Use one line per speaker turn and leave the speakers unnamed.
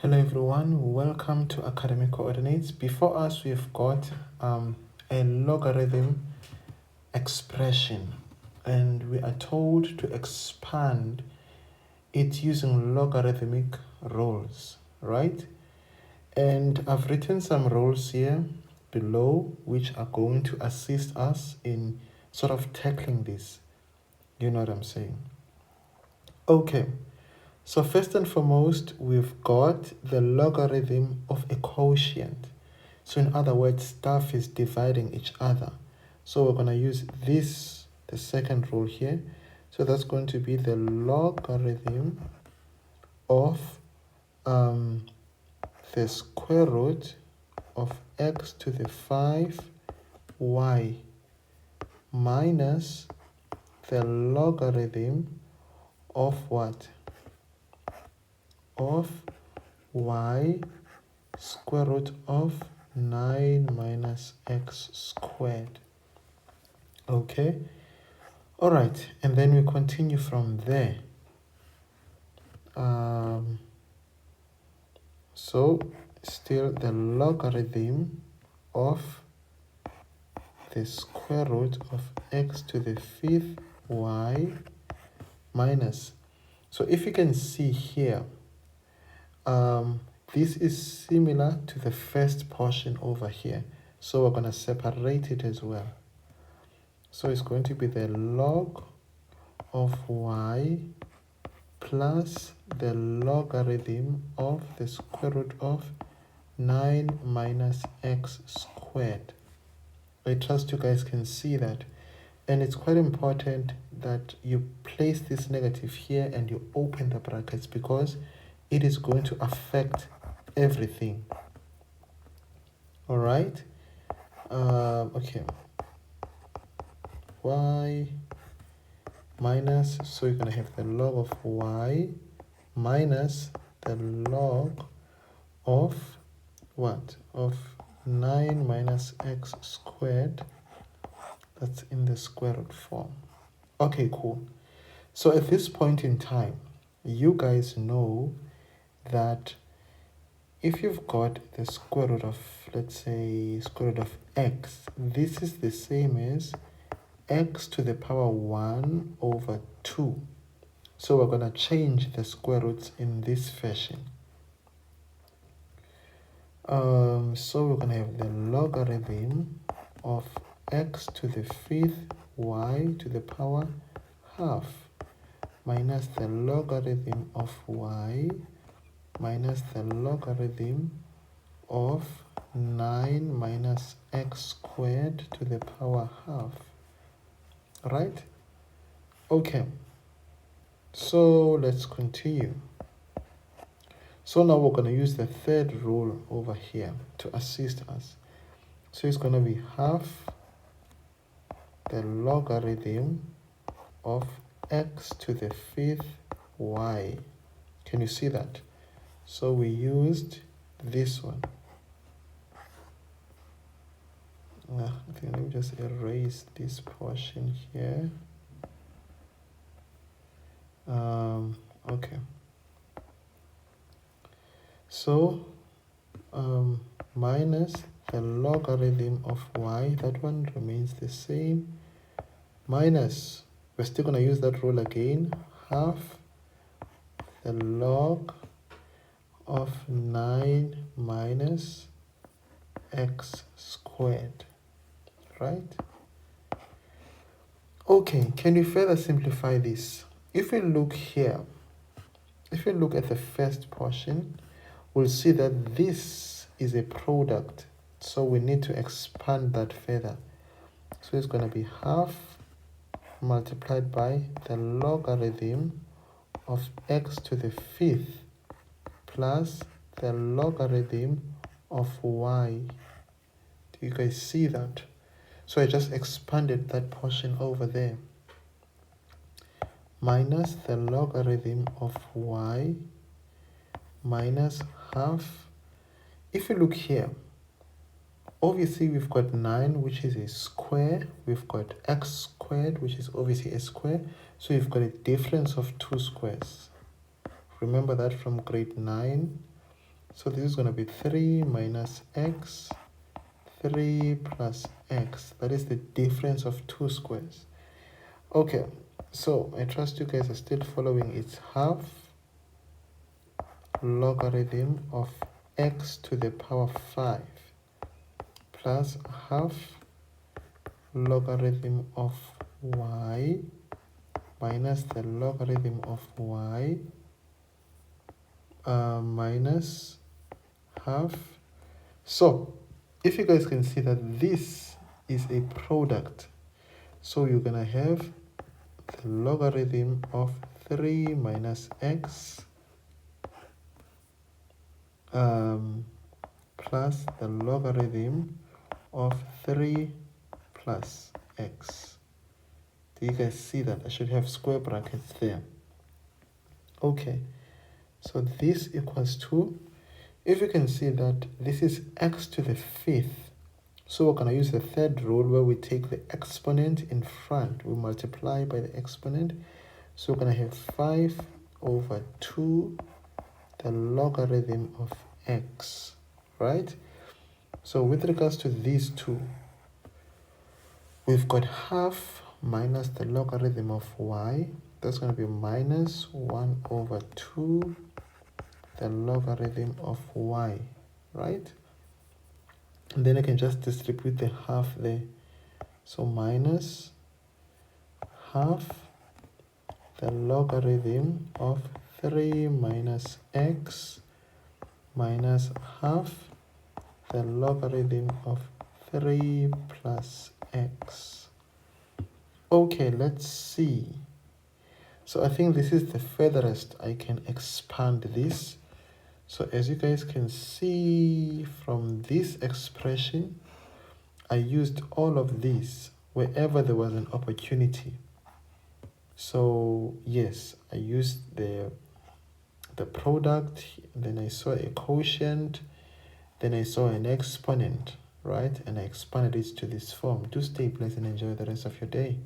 Hello everyone, welcome to Academic Coordinates. Before us we've got a logarithm expression, and we are told to expand it using logarithmic rules, right? And I've written some rules here below which are going to assist us in sort of tackling this. You know what I'm saying? Okay. So first and foremost, we've got the logarithm of a quotient. So in other words, stuff is dividing each other. So we're going to use this, the second rule here. So that's going to be the logarithm of the square root of x to the 5y minus the logarithm of what? Of y square root of 9 minus x squared. Okay, all right, and then we continue from there. So still the logarithm of the square root of x to the 5th y minus, so if you can see here, this is similar to the first portion over here. So we're going to separate it as well. So it's going to be the log of y plus the logarithm of the square root of 9 minus x squared. I trust you guys can see that. And it's quite important that you place this negative here and you open the brackets because it is going to affect everything. All right. Okay. Y minus, so you're going to have the log of y minus the log of what? Of 9 minus x squared. That's in the square root form. Okay, cool. So at this point in time, you guys know that if you've got the square root of, let's say, square root of x, this is the same as x to the power 1 over 2. So we're going to change the square roots in this fashion. So we're going to have the logarithm of x to the 5th y to the power half minus the logarithm of y minus the logarithm of 9 minus x squared to the power half. Right? Okay. So let's continue. So now we're going to use the third rule over here to assist us. So it's going to be half the logarithm of x to the 5th y. Can you see that? So we used this one. I think let me just erase this portion here. Okay. So minus the logarithm of y, that one remains the same, minus, we're still going to use that rule again, half the log of 9 minus x squared, right? Okay, can you further simplify this? If we look here, if we look at the first portion, we'll see that this is a product, so we need to expand that further. So it's going to be half multiplied by the logarithm of x to the 5th plus the logarithm of y. Do you guys see that? So I just expanded that portion over there. Minus the logarithm of y minus half. If you look here, obviously we've got 9, which is a square. We've got x squared, which is obviously a square. So we've got a difference of 2 squares. Remember that from grade 9. So this is going to be 3 minus x, 3 plus x. That is the difference of two squares. Okay, so I trust you guys are still following. It's half logarithm of x to the power 5 plus half logarithm of y minus the logarithm of y minus half. So if you guys can see that this is a product, so you're gonna have the logarithm of 3 minus x plus the logarithm of 3 plus x. Do you guys see that? I should have square brackets there. Okay, so this equals to, if you can see that this is x to the 5th, so we're going to use the third rule where we take the exponent in front, we multiply by the exponent. So we're going to have 5 over 2 the logarithm of x, right? So with regards to these two, we've got half minus the logarithm of y. That's going to be minus 1 over 2 the logarithm of y, right? And then I can just distribute the half there. So minus half the logarithm of 3 minus x minus half the logarithm of 3 plus x. Okay, let's see. So I think this is the furthest I can expand this. So as you guys can see from this expression, I used all of these wherever there was an opportunity. So yes, I used the product, then I saw a quotient, then I saw an exponent, right? And I expanded it to this form. Do stay blessed and enjoy the rest of your day.